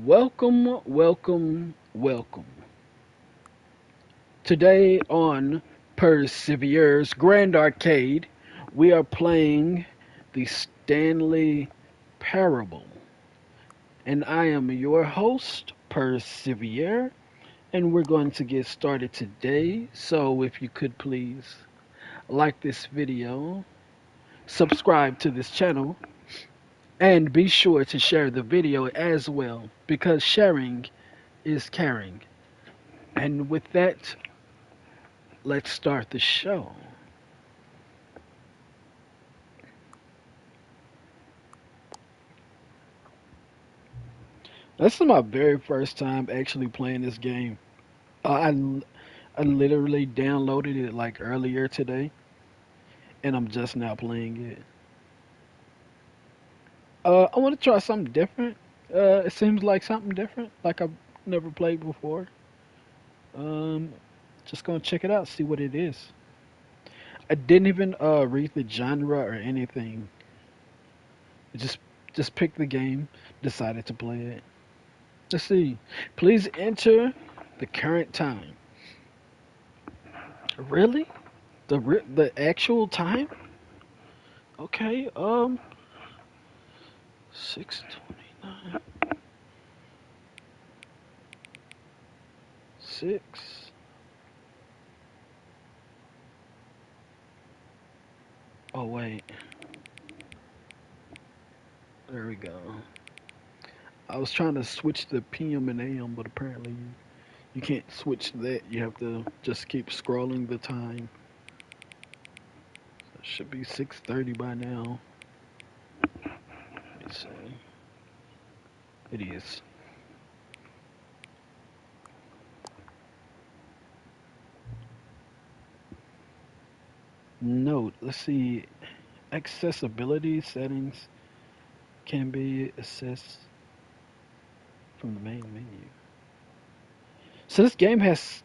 Welcome, welcome, welcome. Today on Persiviers's Grand Arcade, we are playing the Stanley Parable. And I am your host, Persivier, and we're going to get started today. So if you could please like this video, subscribe to this channel, and be sure to share the video as well, because sharing is caring. And with that, let's start the show. This is my very first time actually playing this game. I literally downloaded it like earlier today, and I'm just now playing it. I want to try something different. It seems like something different, like I've never played before. Um, just gonna check it out, see what it is. I didn't even read the genre or anything. I just picked the game, decided to play it. Let's see. Please enter the current time. Really? The actual time? Okay. 6:29. 6. Oh wait. There we go. I was trying to switch the PM and AM, but apparently you can't switch that. You have to just keep scrolling the time. It should be 6:30 by now. Let's see. It is. Note, let's see. Accessibility settings can be accessed from the main menu. So this game has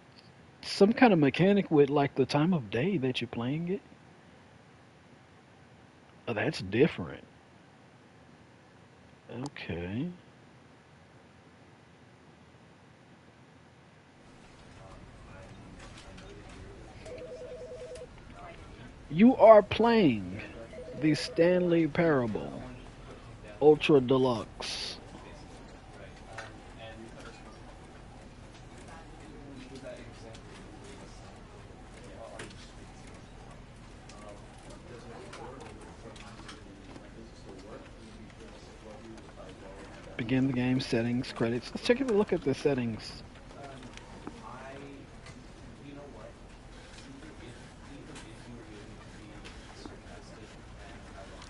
some kind of mechanic with like the time of day that you're playing it. Oh, that's different. Okay. You are playing the Stanley Parable Ultra Deluxe. Begin the game settings, credits. Let's take a look at the settings.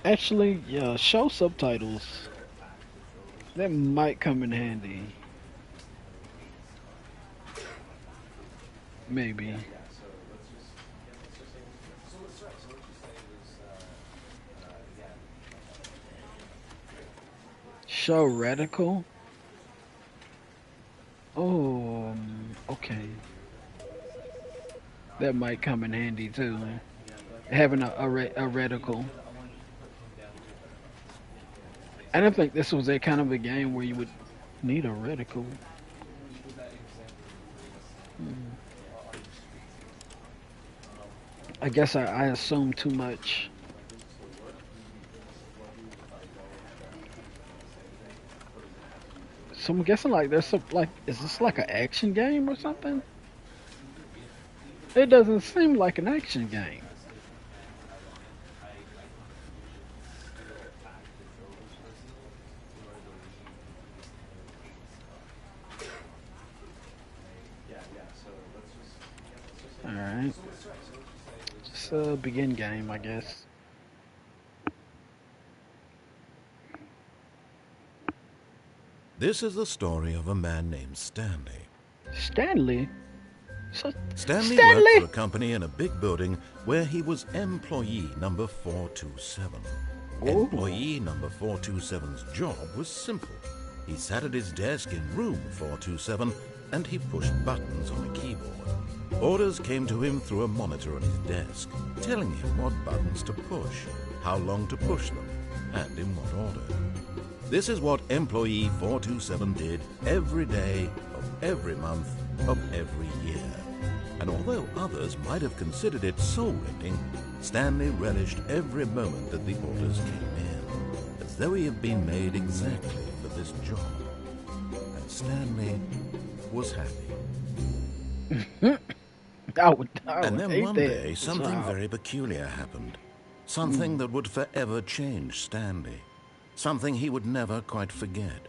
Actually, yeah, show subtitles. That might come in handy. Maybe. Show radical. Oh, okay. That might come in handy too. Having a reticle. I don't think this was that kind of a game where you would need a reticle. I guess I assumed too much. So I'm guessing like there's some like is this like an action game or something? It doesn't seem like an action game. Alright. Just begin game, I guess. This is the story of a man named Stanley. Stanley? Stanley Stanley? worked for a company in a big building where he was employee number 427. Ooh. Employee number 427's job was simple. He sat at his desk in room 427 and he pushed buttons on a keyboard. Orders came to him through a monitor on his desk, telling him what buttons to push, how long to push them, and in what order. This is what employee 427 did every day of every month of every year. And although others might have considered it soul-rending, Stanley relished every moment that the orders came in, as though he had been made exactly for this job. And Stanley was happy. I would And then hate one that day, something job. very peculiar happened. Something that would forever change Stanley. Something he would never quite forget.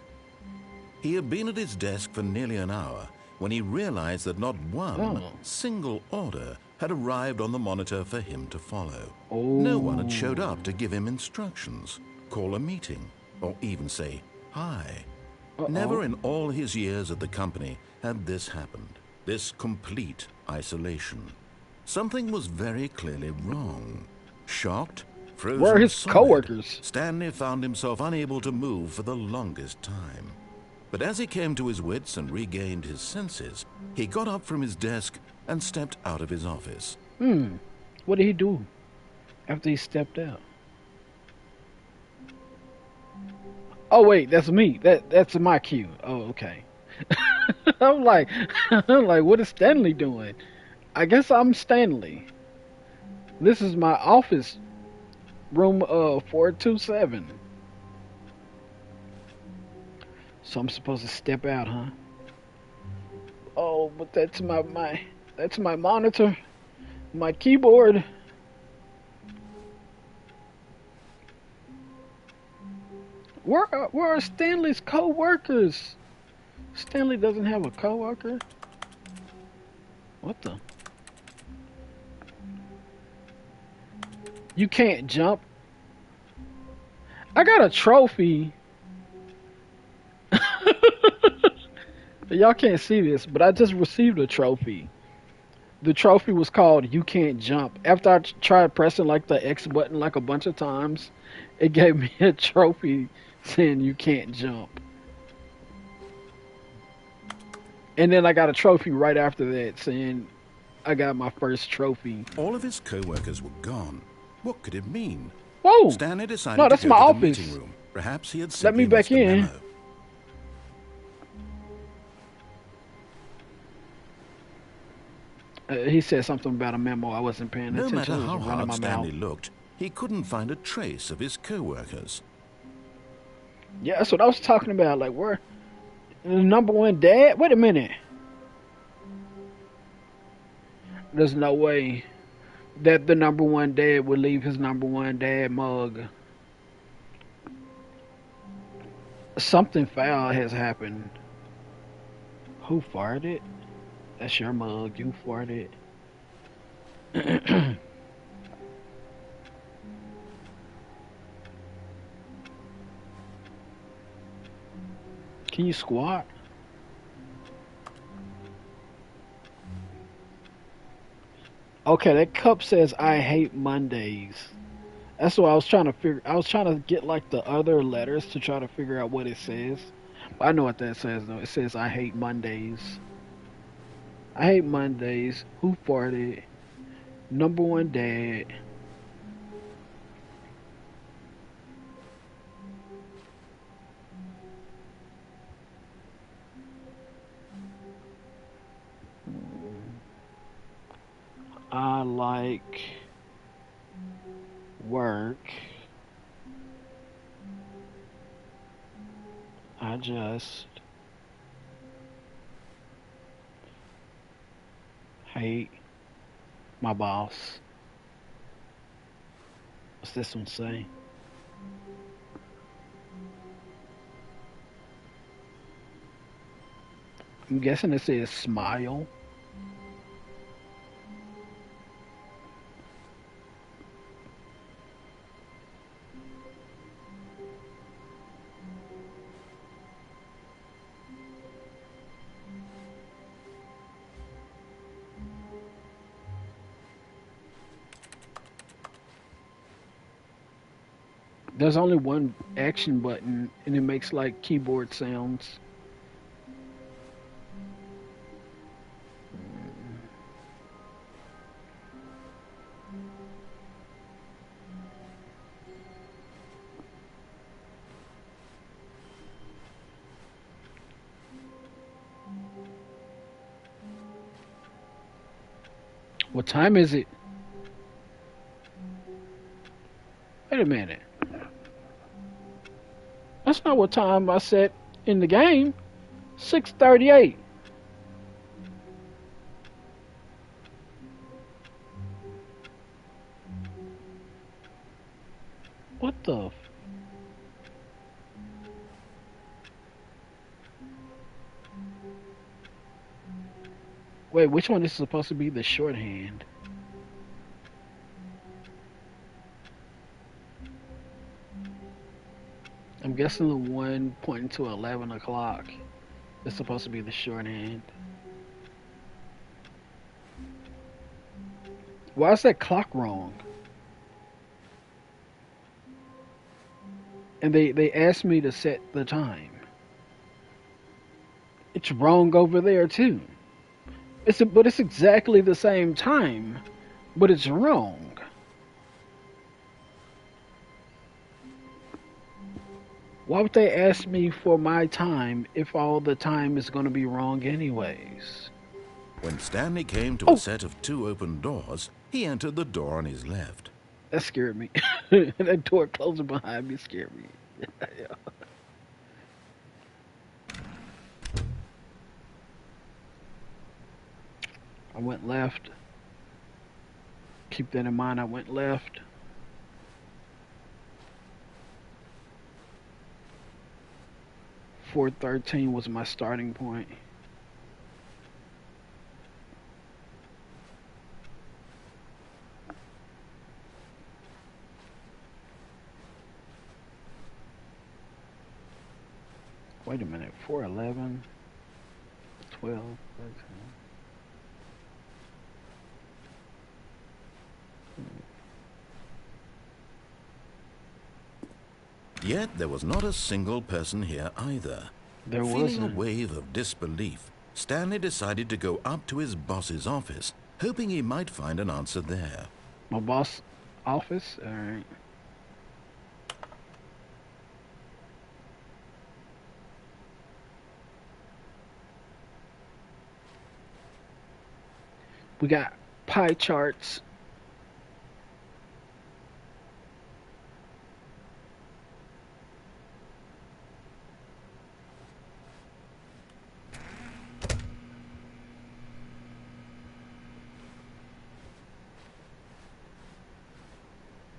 He had been at his desk for nearly an hour when he realized that not one single order had arrived on the monitor for him to follow. No one had showed up to give him instructions, call a meeting, or even say hi. Never in all his years at the company had this happened. This complete isolation. Something was very clearly wrong. Shocked, frozen Where are his solid, coworkers? Stanley found himself unable to move for the longest time. But as he came to his wits and regained his senses, he got up from his desk and stepped out of his office. What did he do after he stepped out? Oh wait, that's me. That's my cue. Oh, okay. I'm like, what is Stanley doing? I guess I'm Stanley. This is my office, room 427. So I'm supposed to step out, huh? Oh, but that's my monitor, my keyboard. Where are Stanley's co-workers? Stanley doesn't have a co-worker? What the? You can't jump. I got a trophy. Y'all can't see this, but I just received a trophy. The trophy was called "You Can't Jump." After I tried pressing like the X button like a bunch of times, it gave me a trophy saying "You Can't Jump." And then I got a trophy right after that saying I got my first trophy. All of his co-workers were gone. What could it mean? Whoa! Stanley decided No, to that's go my to the office. meeting room. Perhaps he had Let me simply back missed a in. memo. He said something about a memo. I wasn't paying No attention. matter I was how running hard my Stanley mouth. looked, he couldn't find a trace of his co-workers. Yeah, that's what I was talking about. Like, where the number one dad? Wait a minute. There's no way that the number one dad would leave his number one dad mug. Something foul has happened. Who farted? That's your mug. You farted. Can you squat? Okay, that cup says I hate Mondays. That's what I was trying to figure. I was trying to get like the other letters to try to figure out what it says. I know what that says though. It says I hate Mondays. I hate Mondays. Who farted? Number one dad. I like work. I just hate my boss. What's this one say? I'm guessing it says smile. There's only one action button and it makes like keyboard sounds. What time is it? Wait a minute. That's not what time I set in the game. 6:38. What the? Wait, which one is supposed to be the shorthand? I'm guessing the one pointing to 11 o'clock is supposed to be the shorthand. Why is that clock wrong? And they asked me to set the time. It's wrong over there too. But it's exactly the same time, but it's wrong. Why would they ask me for my time if all the time is going to be wrong anyways? When Stanley came to a set of 2 open doors, he entered the door on his left. That scared me. That door closing behind me scared me. I went left. Keep that in mind. I went left. .413 was my starting point. Wait a minute. 411, 12, 13. Yet there was not a single person here either. There Feeling wasn't. a wave of disbelief, Stanley decided to go up to his boss's office, hoping he might find an answer there. My boss office? Alright. We got pie charts.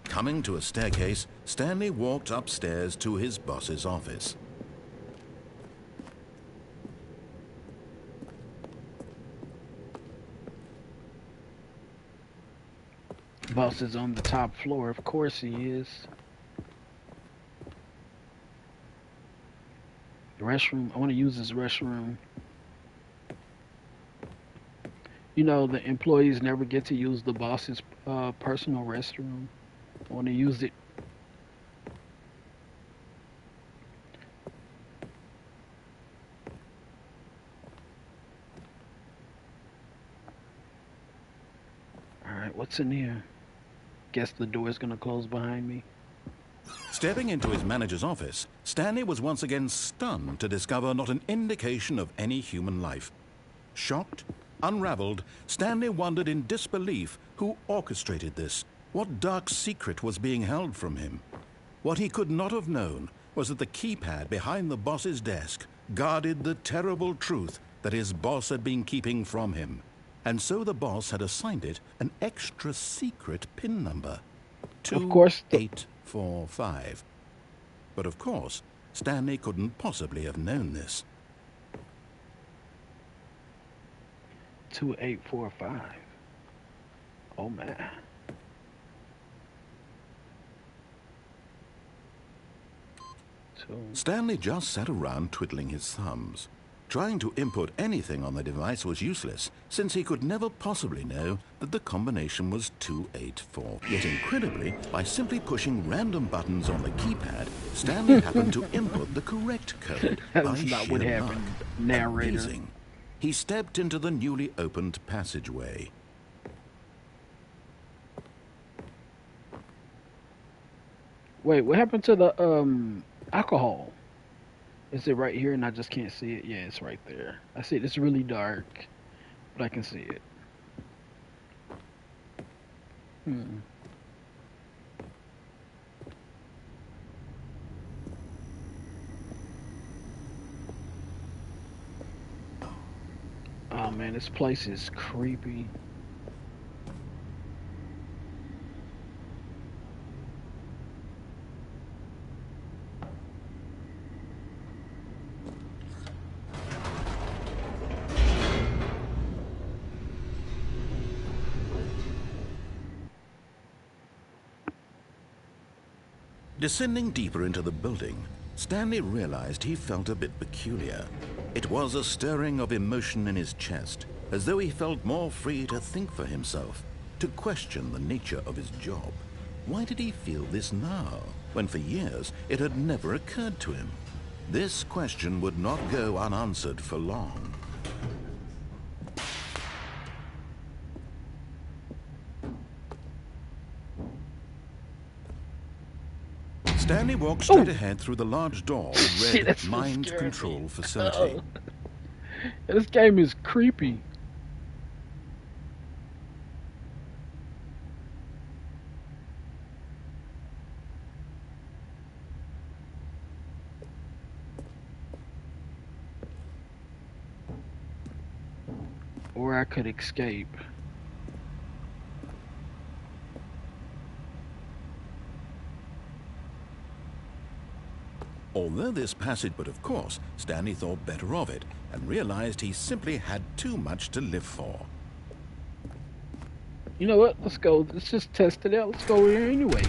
Coming to a staircase, Stanley walked upstairs to his boss's office. Boss is on the top floor. Of course he is. The restroom. I want to use this restroom. You know, the employees never get to use the boss's personal restroom. I want to use it. Alright, what's in here? Guess the door's gonna close behind me. Stepping into his manager's office, Stanley was once again stunned to discover not an indication of any human life. Shocked, unraveled, Stanley wondered in disbelief who orchestrated this. What dark secret was being held from him? What he could not have known was that the keypad behind the boss's desk guarded the terrible truth that his boss had been keeping from him. And so the boss had assigned it an extra secret PIN number. Of course. 2845. But of course, Stanley couldn't possibly have known this. 2845. Oh man. Stanley just sat around twiddling his thumbs. Trying to input anything on the device was useless, since he could never possibly know that the combination was 284. Yet incredibly, by simply pushing random buttons on the keypad, Stanley happened to input the correct code. That's not what happened, narrator. Amazing. He stepped into the newly opened passageway. Wait, what happened to the alcohol? Is it right here and I just can't see it? Yeah, it's right there. I see it. It's really dark, but I can see it. Hmm. Oh man, this place is creepy. Descending deeper into the building, Stanley realized he felt a bit peculiar. It was a stirring of emotion in his chest, as though he felt more free to think for himself, to question the nature of his job. Why did he feel this now, when for years it had never occurred to him? This question would not go unanswered for long. Stanley walked straight ahead through the large door that Shit, read that's so Mind scary. Control Facility. This game is creepy. Or I could escape. Although this passage, but of course, Stanley thought better of it and realized he simply had too much to live for. You know what? Let's go. Let's just test it out. Let's go here anyways.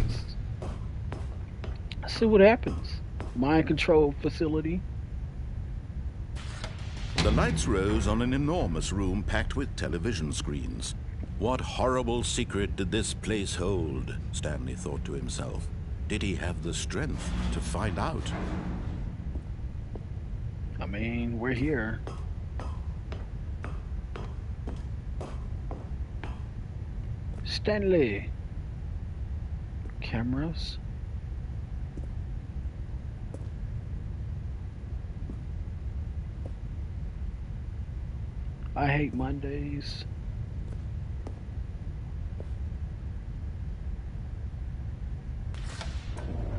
Let's see what happens. Mind control facility. The lights rose on an enormous room packed with television screens. What horrible secret did this place hold? Stanley thought to himself. Did he have the strength to find out? I mean, we're here. Stanley. Cameras. I hate Mondays.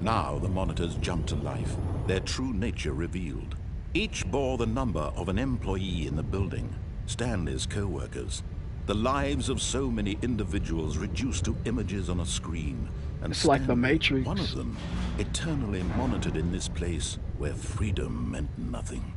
Now the monitors jumped to life, their true nature revealed. Each bore the number of an employee in the building, Stanley's co-workers. The lives of so many individuals reduced to images on a screen. And It's Stanley, like the Matrix. one of them, eternally monitored in this place where freedom meant nothing.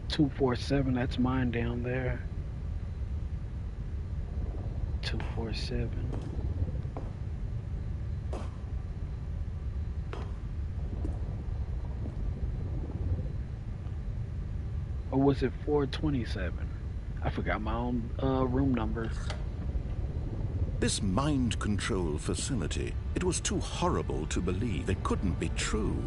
$247, that's mine down there. 247. Or was it 427? I forgot my own room number. This mind control facility, it was too horrible to believe. It couldn't be true.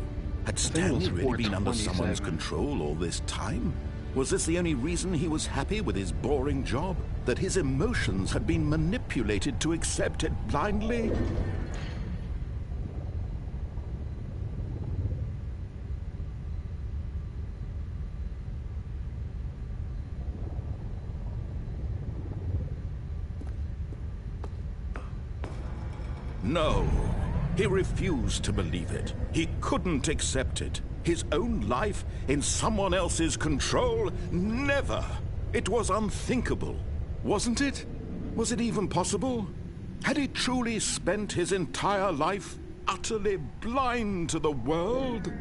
Had Stanley really been under someone's 427. control all this time? Was this the only reason he was happy with his boring job? That his emotions had been manipulated to accept it blindly? No, he refused to believe it. He couldn't accept it. His own life in someone else's control? Never! It was unthinkable, wasn't it? Was it even possible? Had he truly spent his entire life utterly blind to the world?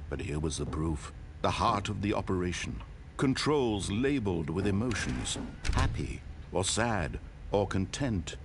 But here was the proof. The heart of the operation. Controls labeled with emotions. Happy, or sad, or content.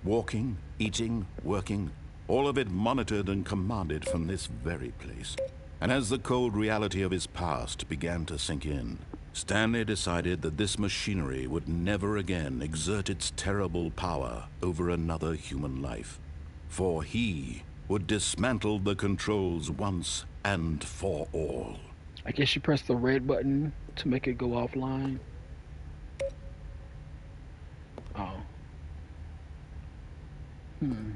Walking, eating, working. All of it monitored and commanded from this very place. And as the cold reality of his past began to sink in, Stanley decided that this machinery would never again exert its terrible power over another human life. For he would dismantle the controls once and for all. I guess you press the red button to make it go offline. Oh. Hmm.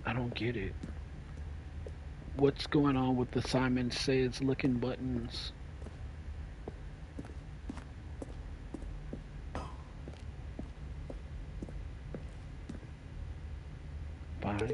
I don't get it. What's going on with the Simon Says looking buttons? 5.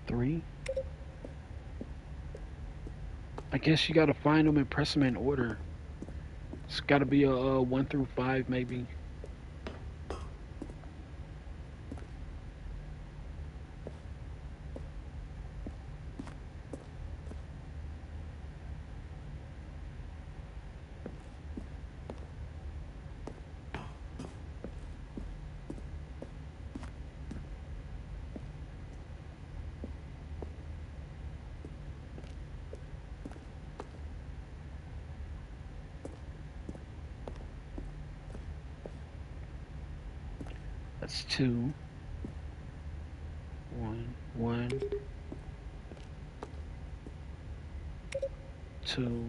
Three. I guess you gotta find them and press them in order. It's gotta be a 1 through 5 maybe. That's 2. 1, 1, 2.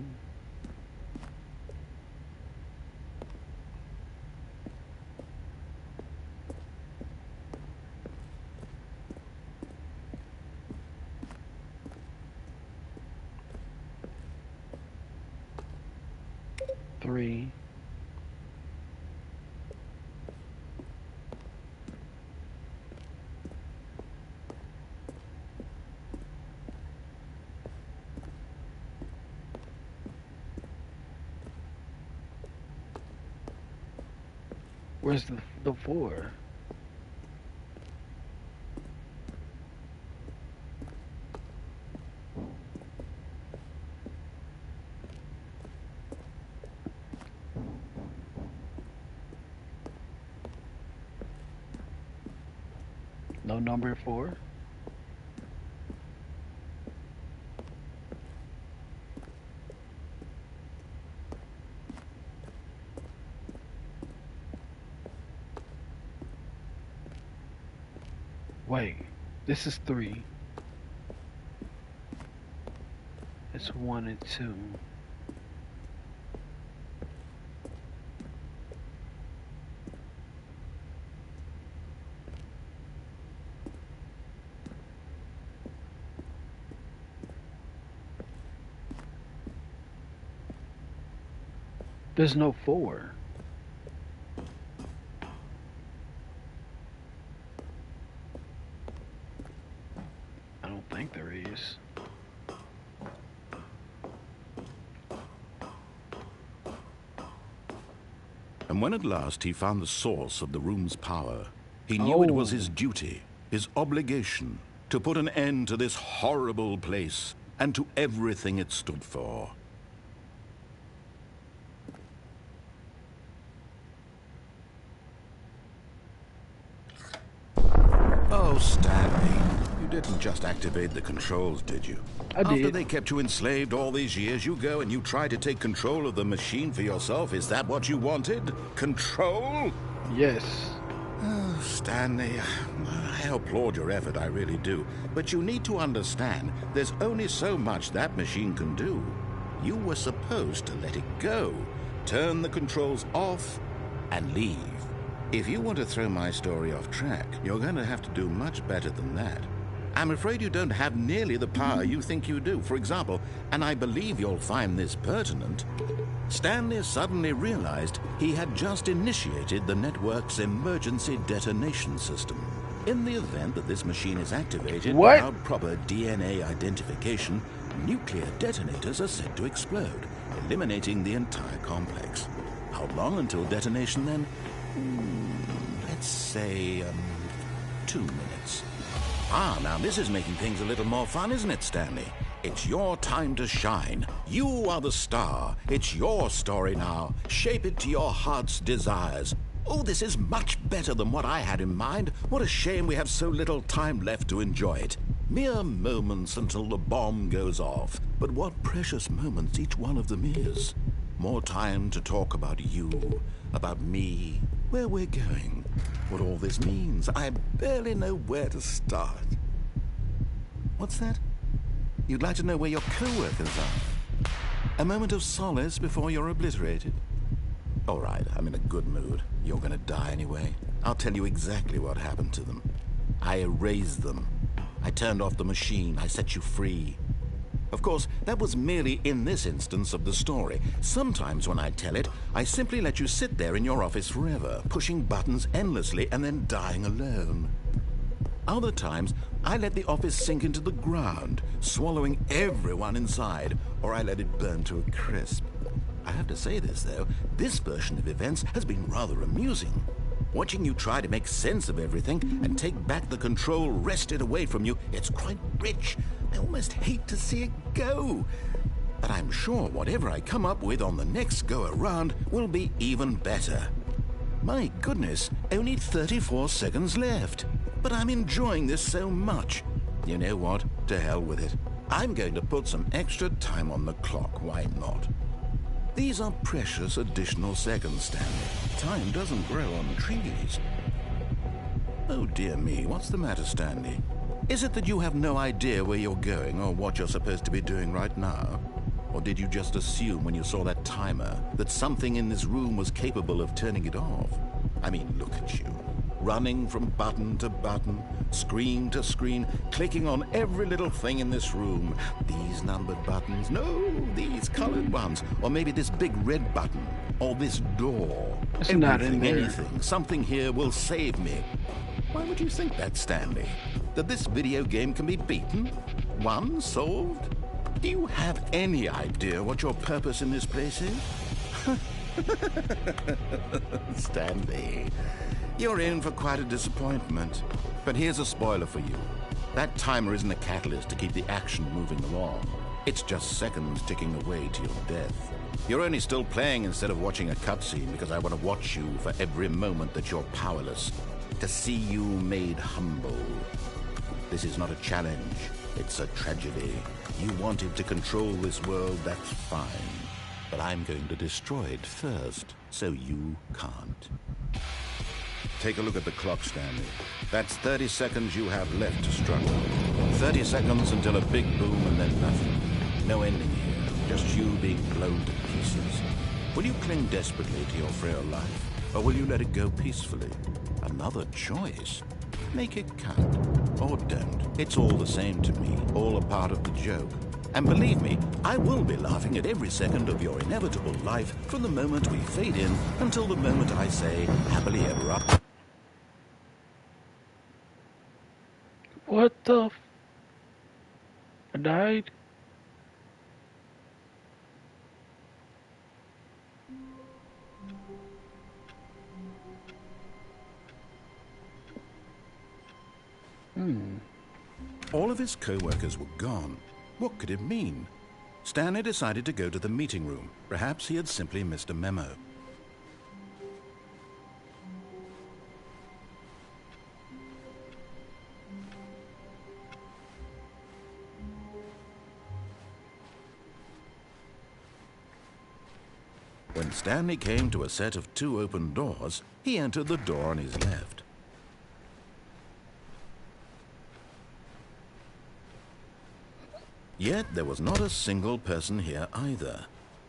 Three. Where's the 4? No number 4? Wait, this is 3. It's 1 and 2. There's no 4. I don't think there is. And when at last he found the source of the room's power, he knew it was his duty, his obligation, to put an end to this horrible place and to everything it stood for. Oh, Stanley, you didn't just activate the controls, did you? I did. After they kept you enslaved all these years, you go and you try to take control of the machine for yourself. Is that what you wanted? Control? Yes. Oh, Stanley, I applaud your effort, I really do. But you need to understand, there's only so much that machine can do. You were supposed to let it go, turn the controls off, and leave. If you want to throw my story off track, you're going to have to do much better than that. I'm afraid you don't have nearly the power you think you do. For example, and I believe you'll find this pertinent, Stanley suddenly realized he had just initiated the network's emergency detonation system. In the event that this machine is activated without proper DNA identification, nuclear detonators are said to explode, eliminating the entire complex. How long until detonation then? Let's say, 2 minutes. Ah, now this is making things a little more fun, isn't it, Stanley? It's your time to shine. You are the star. It's your story now. Shape it to your heart's desires. Oh, this is much better than what I had in mind. What a shame we have so little time left to enjoy it. Mere moments until the bomb goes off. But what precious moments each one of them is. More time to talk about you, about me, where we're going, what all this means. I barely know where to start. What's that? You'd like to know where your co-workers are? A moment of solace before you're obliterated? All right, I'm in a good mood. You're gonna die anyway. I'll tell you exactly what happened to them. I erased them. I turned off the machine. I set you free. Of course, that was merely in this instance of the story. Sometimes when I tell it, I simply let you sit there in your office forever, pushing buttons endlessly and then dying alone. Other times, I let the office sink into the ground, swallowing everyone inside, or I let it burn to a crisp. I have to say this, though, this version of events has been rather amusing. Watching you try to make sense of everything and take back the control wrested away from you, it's quite rich. I almost hate to see it go. But I'm sure whatever I come up with on the next go-around will be even better. My goodness, only 34 seconds left. But I'm enjoying this so much. You know what? To hell with it. I'm going to put some extra time on the clock, why not? These are precious additional seconds, Stanley. Time doesn't grow on trees. Oh dear me, what's the matter, Stanley? Is it that you have no idea where you're going or what you're supposed to be doing right now? Or did you just assume when you saw that timer that something in this room was capable of turning it off? I mean, look at you. Running from button to button, screen to screen, clicking on every little thing in this room. These numbered buttons, no, these colored ones. Or maybe this big red button, or this door. It's not in there. Anything, something here will save me. Why would you think that, Stanley? That this video game can be beaten? Won? Solved? Do you have any idea what your purpose in this place is? Stanley, you're in for quite a disappointment. But here's a spoiler for you. That timer isn't a catalyst to keep the action moving along. It's just seconds ticking away to your death. You're only still playing instead of watching a cutscene because I want to watch you for every moment that you're powerless. To see you made humble. This is not a challenge. It's a tragedy. You wanted to control this world, that's fine. But I'm going to destroy it first, so you can't. Take a look at the clock, Stanley. That's 30 seconds you have left to struggle. 30 seconds until a big boom and then nothing. No ending here, just you being blown to pieces. Will you cling desperately to your frail life, or will you let it go peacefully? Another choice. Make it count, or don't. It's all the same to me, all a part of the joke. And believe me, I will be laughing at every second of your inevitable life from the moment we fade in until the moment I say, happily ever after. What the I died? All of his co-workers were gone. What could it mean? Stanley decided to go to the meeting room. Perhaps he had simply missed a memo. When Stanley came to a set of 2 open doors, he entered the door on his left. Yet there was not a single person here either.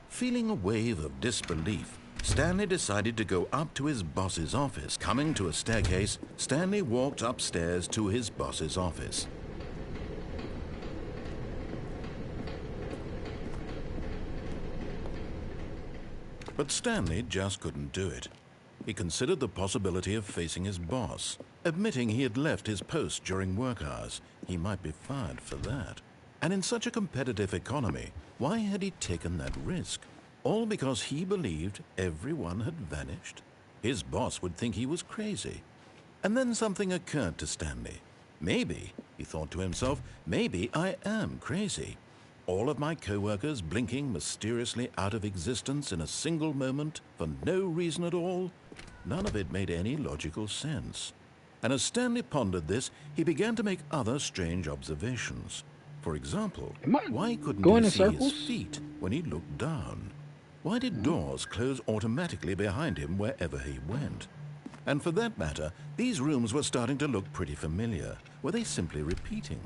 Feeling a wave of disbelief, Stanley decided to go up to his boss's office. Coming to a staircase, Stanley walked upstairs to his boss's office. But Stanley just couldn't do it. He considered the possibility of facing his boss, admitting he had left his post during work hours. He might be fired for that. And in such a competitive economy, why had he taken that risk? All because he believed everyone had vanished? His boss would think he was crazy. And then something occurred to Stanley. Maybe, he thought to himself, maybe I am crazy. All of my co-workers blinking mysteriously out of existence in a single moment for no reason at all? None of it made any logical sense. And as Stanley pondered this, he began to make other strange observations. For example, why couldn't he see his feet when he looked down? Why did doors close automatically behind him wherever he went? And for that matter, these rooms were starting to look pretty familiar. Were they simply repeating?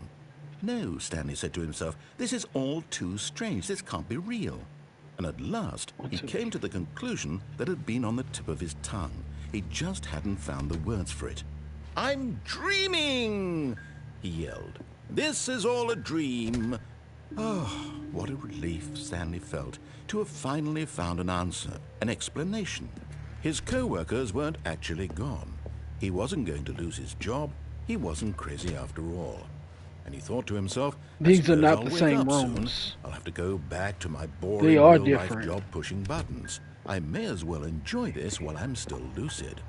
No, Stanley said to himself, this is all too strange. This can't be real. And at last, he came to the conclusion that had been on the tip of his tongue. He just hadn't found the words for it. "I'm dreaming!" he yelled. "This is all a dream." Oh, what a relief Stanley felt to have finally found an answer, an explanation. His co-workers weren't actually gone. He wasn't going to lose his job. He wasn't crazy after all. And he thought to himself, these are not the same rooms. I'll have to go back to my boring real-life job pushing buttons. I may as well enjoy this while I'm still lucid.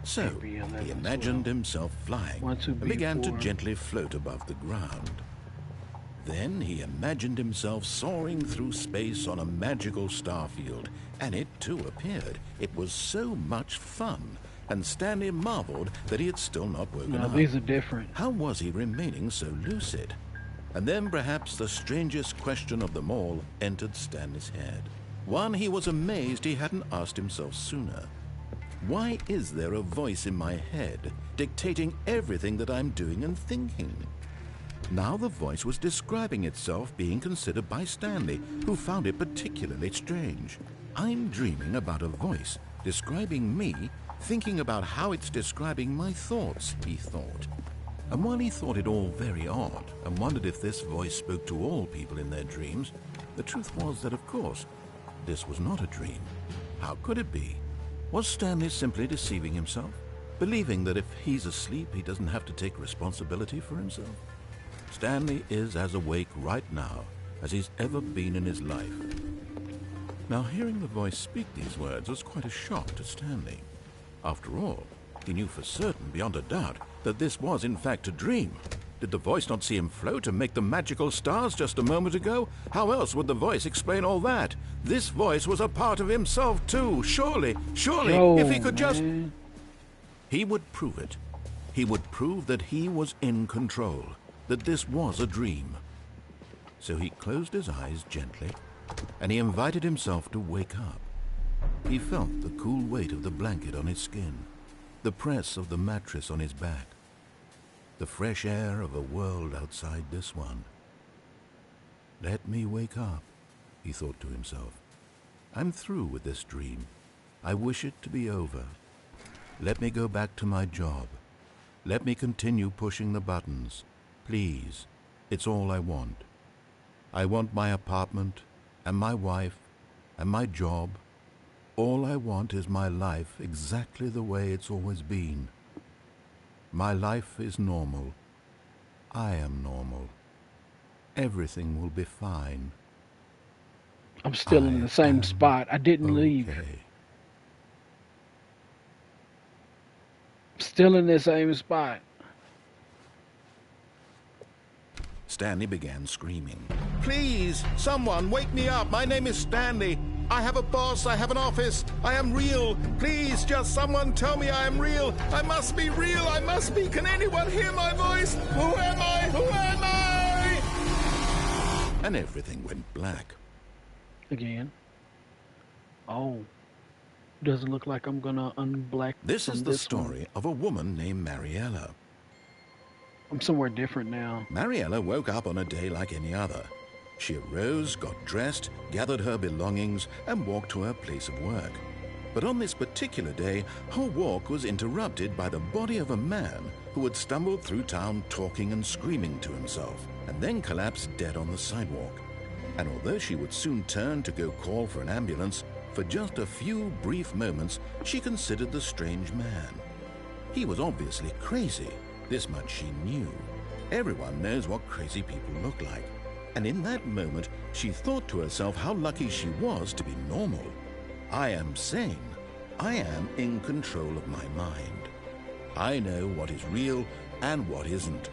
So, he imagined himself flying and began to gently float above the ground. Then he imagined himself soaring through space on a magical starfield, and it too appeared. It was so much fun, and Stanley marveled that he had still not woken up. These are different. How was he remaining so lucid? And then perhaps the strangest question of them all entered Stanley's head. One he was amazed he hadn't asked himself sooner. Why is there a voice in my head dictating everything that I'm doing and thinking? Now the voice was describing itself being considered by Stanley, who found it particularly strange. I'm dreaming about a voice describing me, thinking about how it's describing my thoughts, he thought. And while he thought it all very odd and wondered if this voice spoke to all people in their dreams, the truth was that, of course, this was not a dream. How could it be? Was Stanley simply deceiving himself, believing that if he's asleep, he doesn't have to take responsibility for himself? Stanley is as awake right now as he's ever been in his life. Now, hearing the voice speak these words was quite a shock to Stanley. After all, he knew for certain, beyond a doubt, that this was in fact a dream. Did the voice not see him float and make the magical stars just a moment ago? How else would the voice explain all that? This voice was a part of himself too. Surely, if he could just... He would prove it. He would prove that he was in control, that this was a dream. So he closed his eyes gently, and he invited himself to wake up. He felt the cool weight of the blanket on his skin, the press of the mattress on his back, the fresh air of a world outside this one. Let me wake up, he thought to himself. I'm through with this dream. I wish it to be over. Let me go back to my job. Let me continue pushing the buttons. Please, it's all I want. I want my apartment, and my wife, and my job. All I want is my life exactly the way it's always been. My life is normal. I am normal. Everything will be fine. I'm still in the same spot. I didn't leave. Still in the same spot. Stanley began screaming. Please, someone, wake me up. My name is Stanley. I have a boss. I have an office. I am real. Please, just someone tell me I am real. I must be real. I must be. Can anyone hear my voice? Who am I? Who am I? And everything went black. Again. Oh. Doesn't look like I'm gonna unblack. This is the story of a woman named Mariella. I'm somewhere different now. Mariella woke up on a day like any other. She arose, got dressed, gathered her belongings, and walked to her place of work. But on this particular day, her walk was interrupted by the body of a man who had stumbled through town talking and screaming to himself, and then collapsed dead on the sidewalk. And although she would soon turn to go call for an ambulance, For just a few brief moments, she considered the strange man. He was obviously crazy. This much she knew. Everyone knows what crazy people look like. And in that moment, she thought to herself how lucky she was to be normal. I am sane. I am in control of my mind. I know what is real and what isn't.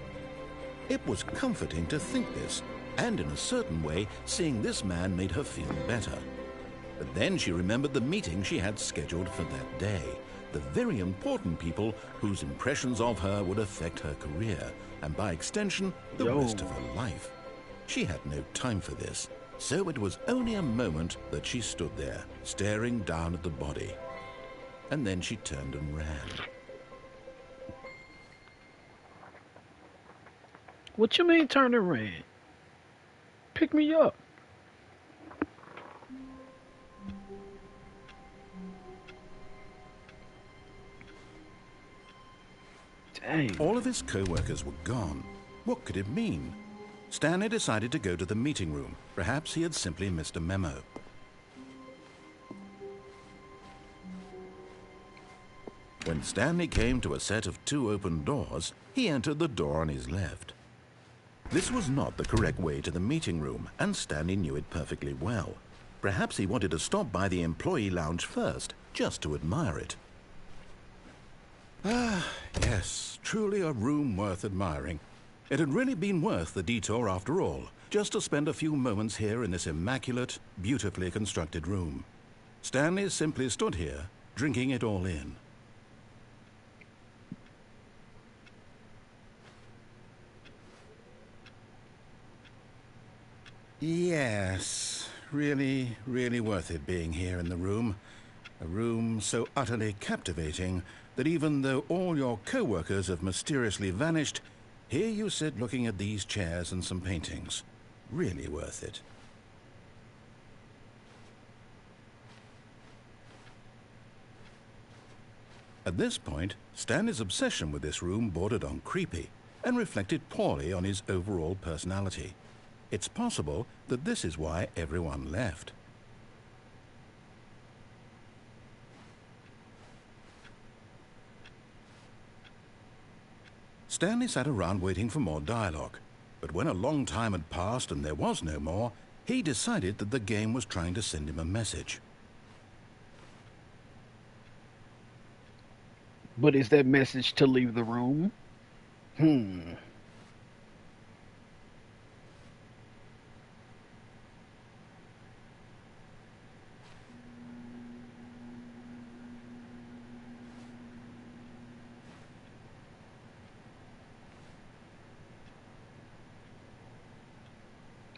It was comforting to think this, and in a certain way, seeing this man made her feel better. But then she remembered the meeting she had scheduled for that day, the very important people whose impressions of her would affect her career, and by extension, the rest of her life. She had no time for this, so it was only a moment that she stood there, staring down at the body. And then she turned and ran. What you mean turn and ran? Pick me up. Dang. All of his co-workers were gone. What could it mean? Stanley decided to go to the meeting room. Perhaps he had simply missed a memo. When Stanley came to a set of 2 open doors, he entered the door on his left. This was not the correct way to the meeting room, and Stanley knew it perfectly well. Perhaps he wanted to stop by the employee lounge first, just to admire it. Ah, yes, truly a room worth admiring. It had really been worth the detour after all, just to spend a few moments here in this immaculate, beautifully constructed room. Stanley simply stood here, drinking it all in. Yes, really, really worth it being here in the room. A room so utterly captivating that even though all your co-workers have mysteriously vanished, here you sit looking at these chairs and some paintings. Really worth it. At this point, Stanley's obsession with this room bordered on creepy and reflected poorly on his overall personality. It's possible that this is why everyone left. Stanley sat around waiting for more dialogue, but when a long time had passed and there was no more, he decided that the game was trying to send him a message. But is that message to leave the room?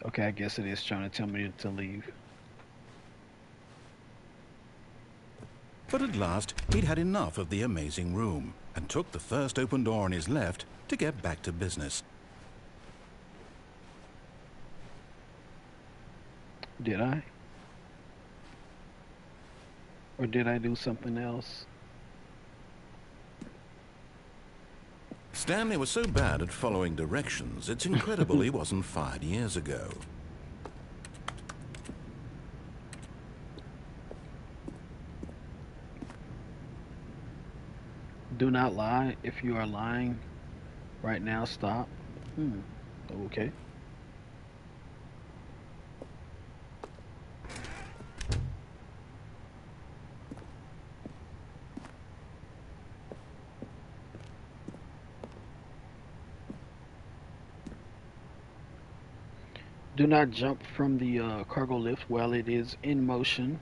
Okay, I guess it is trying to tell me to leave. But at last, he'd had enough of the amazing room and took the first open door on his left to get back to business. Did I? Or did I do something else? Stanley was so bad at following directions, it's incredible he wasn't fired years ago. Do not lie. If you are lying right now, stop. Okay. Do not jump from the cargo lift while it is in motion.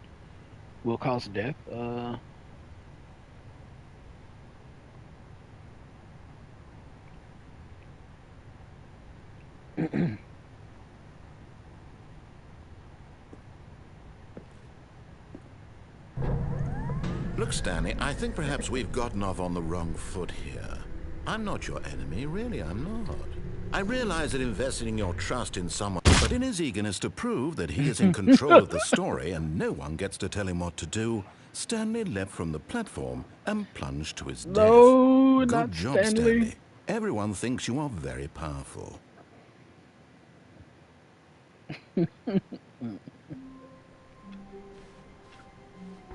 Will cause death. Look, Stanley, I think perhaps we've gotten off on the wrong foot here. I'm not your enemy, really, I'm not. I realize that investing your trust in someone, but in his eagerness to prove that he is in control of the story and no one gets to tell him what to do, Stanley leapt from the platform and plunged to his death. No, Good not job, Stanley. Stanley. Everyone thinks you are very powerful.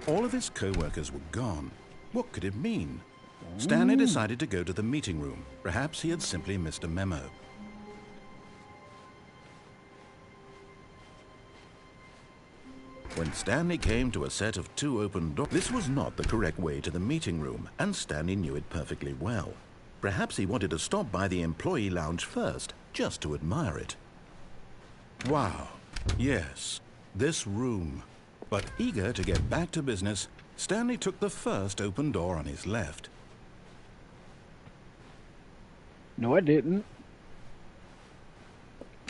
All of his co-workers were gone. What could it mean? Stanley decided to go to the meeting room. Perhaps he had simply missed a memo. When Stanley came to a set of 2 open doors, this was not the correct way to the meeting room, and Stanley knew it perfectly well. Perhaps he wanted to stop by the employee lounge first, just to admire it. Wow, yes, this room. But eager to get back to business, Stanley took the first open door on his left. No, I didn't.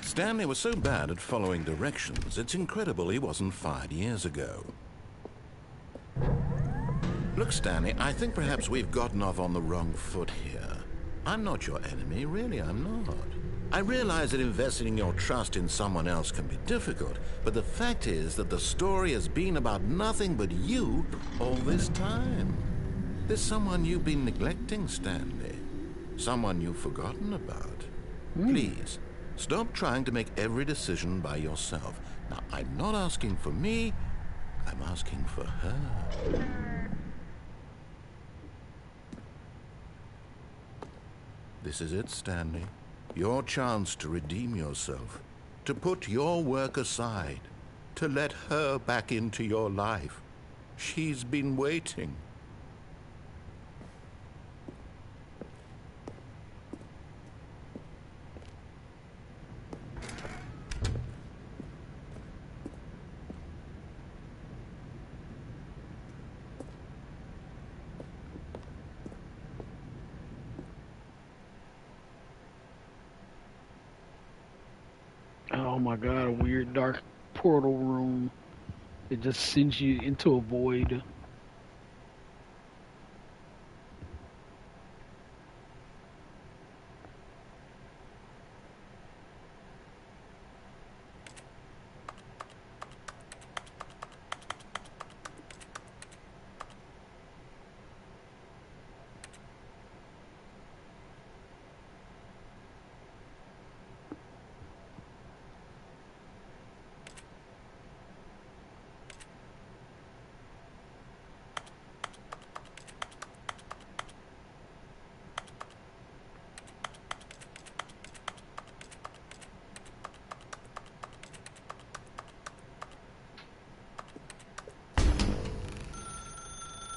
Stanley was so bad at following directions, it's incredible he wasn't fired years ago. Look, Stanley, I think perhaps we've gotten off on the wrong foot here. I'm not your enemy, really, I'm not. I realize that investing your trust in someone else can be difficult, but the fact is that the story has been about nothing but you all this time. There's someone you've been neglecting, Stanley. Someone you've forgotten about. Please, stop trying to make every decision by yourself. Now, I'm not asking for me, I'm asking for her. This is it, Stanley. Your chance to redeem yourself, to put your work aside, to let her back into your life. She's been waiting. Oh my god, a weird dark portal room. It just sends you into a void.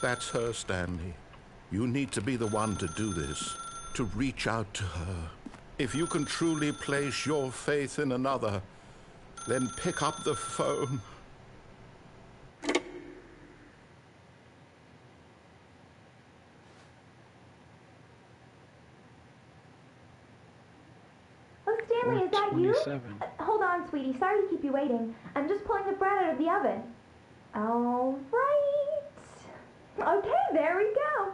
That's her, Stanley. You need to be the one to do this, to reach out to her. If you can truly place your faith in another, then pick up the phone. Oh, Stanley, is that you? 27. Hold on, sweetie. Sorry to keep you waiting. I'm just pulling the bread out of the oven. All right. Okay, there we go.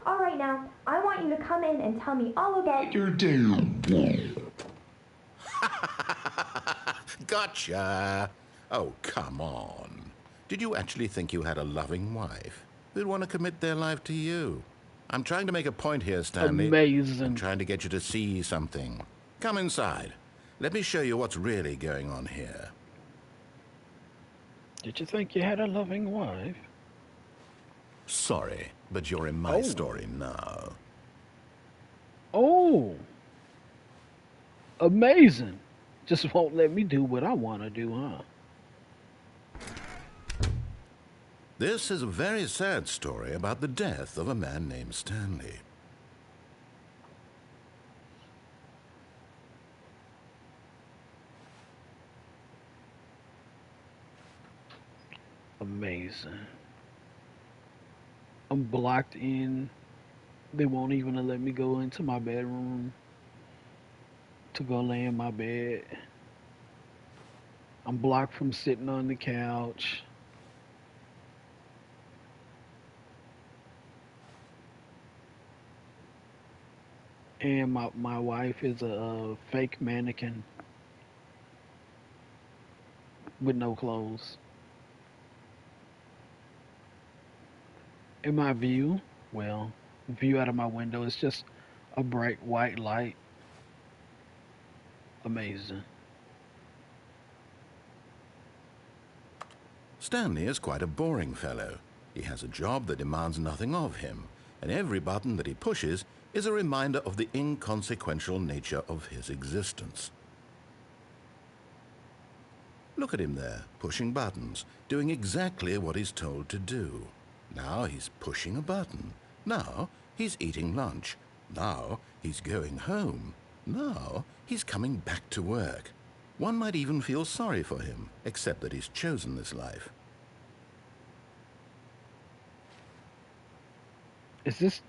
All right, now, I want you to come in and tell me all about your day. Gotcha. Oh, come on. Did you actually think you had a loving wife who'd want to commit their life to you? I'm trying to make a point here, Stanley. Amazing. I'm trying to get you to see something. Come inside. Let me show you what's really going on here. Did you think you had a loving wife? Sorry, but you're in my story now. Oh. Amazing. Just won't let me do what I want to do, huh? This is a very sad story about the death of a man named Stanley. Amazing. I'm blocked in. They won't even let me go into my bedroom to go lay in my bed. I'm blocked from sitting on the couch. And my wife is a fake mannequin with no clothes. In my view, well, view out of my window is just a bright white light. Amazing. Stanley is quite a boring fellow. He has a job that demands nothing of him, and every button that he pushes is a reminder of the inconsequential nature of his existence. Look at him there, pushing buttons, doing exactly what he's told to do. Now he's pushing a button. Now he's eating lunch. Now he's going home. Now he's coming back to work. One might even feel sorry for him, except that he's chosen this life. Is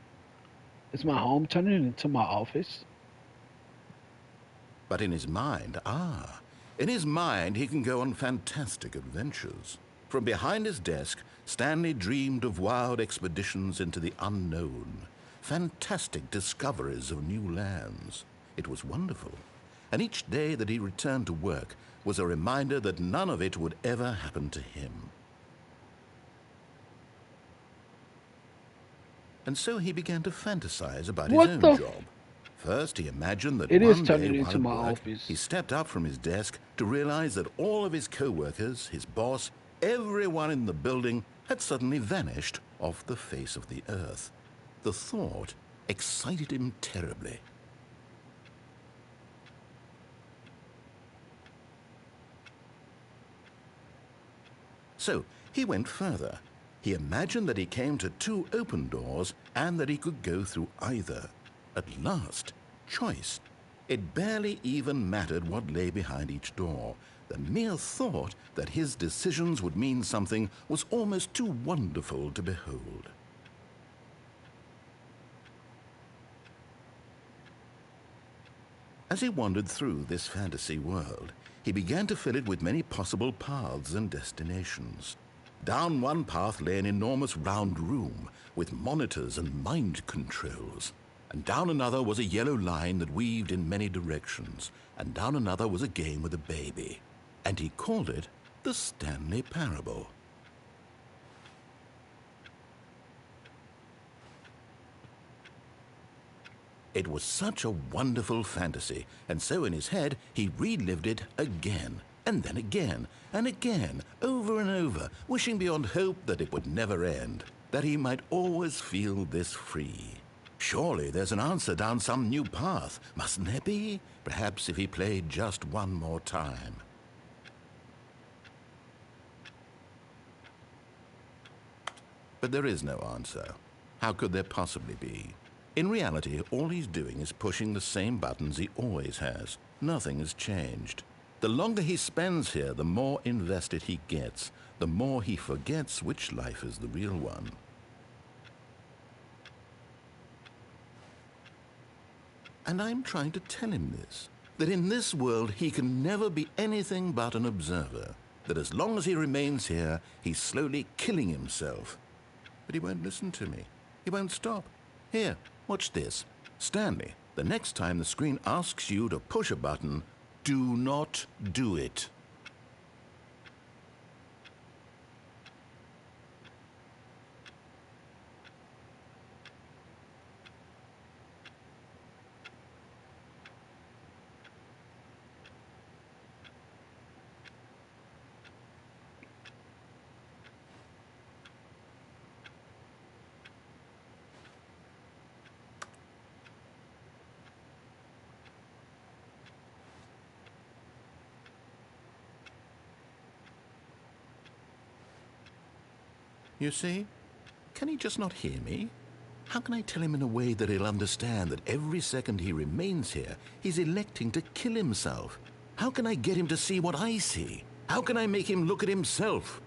my home turning into my office? But in his mind, in his mind he can go on fantastic adventures. From behind his desk, Stanley dreamed of wild expeditions into the unknown, fantastic discoveries of new lands. It was wonderful, and each day that he returned to work was a reminder that none of it would ever happen to him. And so he began to fantasize about his own job. First, he imagined that It is one turning day into while my at work, office. he stepped up from his desk to realize that all of his co-workers, his boss, everyone in the building had suddenly vanished off the face of the earth. The thought excited him terribly. So he went further. He imagined that he came to 2 open doors and that he could go through either. At last, choice. It barely even mattered what lay behind each door. The mere thought that his decisions would mean something was almost too wonderful to behold. As he wandered through this fantasy world, he began to fill it with many possible paths and destinations. Down one path lay an enormous round room with monitors and mind controls. And down another was a yellow line that weaved in many directions. And down another was a game with a baby. And he called it the Stanley Parable. It was such a wonderful fantasy, and so in his head he relived it again, and then again, and again, over and over, wishing beyond hope that it would never end, that he might always feel this free. Surely there's an answer down some new path, mustn't there be? Perhaps if he played just one more time. But there is no answer. How could there possibly be? In reality, all he's doing is pushing the same buttons he always has. Nothing has changed. The longer he spends here, the more invested he gets, the more he forgets which life is the real one. And I'm trying to tell him this, that in this world he can never be anything but an observer, that as long as he remains here, he's slowly killing himself. But he won't listen to me. He won't stop. Here, watch this. Stanley, the next time the screen asks you to push a button, do not do it. You see? Can he just not hear me? How can I tell him in a way that he'll understand that every second he remains here, he's electing to kill himself? How can I get him to see what I see? How can I make him look at himself?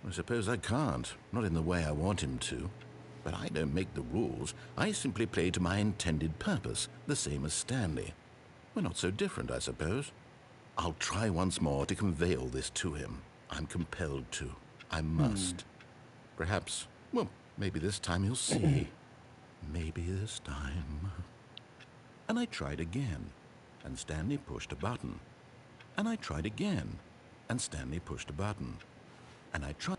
I suppose I can't, not in the way I want him to. But I don't make the rules. I simply play to my intended purpose, the same as Stanley. We're not so different, I suppose. I'll try once more to convey all this to him. I'm compelled to. I must. Perhaps, well, maybe this time he'll see. Maybe this time. And I tried again, and Stanley pushed a button. And I tried again, and Stanley pushed a button. And I tried.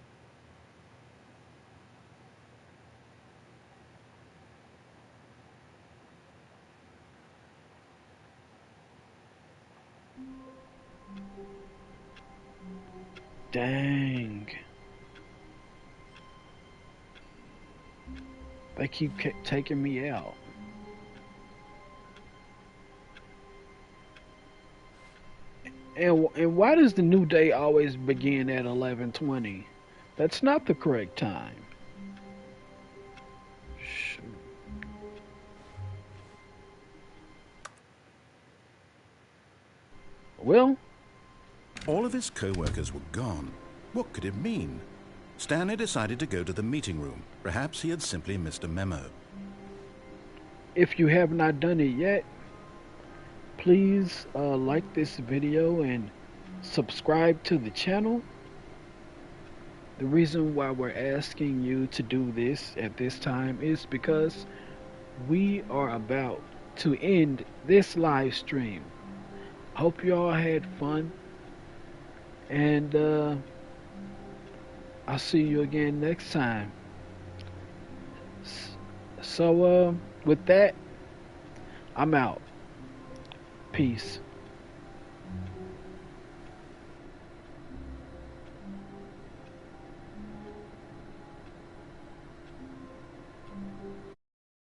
Dang. They keep taking me out. And why does the new day always begin at 11:20? That's not the correct time. Shoot. Well, All of his co-workers were gone. What could it mean? Stanley decided to go to the meeting room. Perhaps he had simply missed a memo. if you have not done it yet, please like this video and subscribe to the channel. The reason why we're asking you to do this at this time is because we are about to end this live stream. Hope you all had fun, and I'll see you again next time. So with that, I'm out. Peace.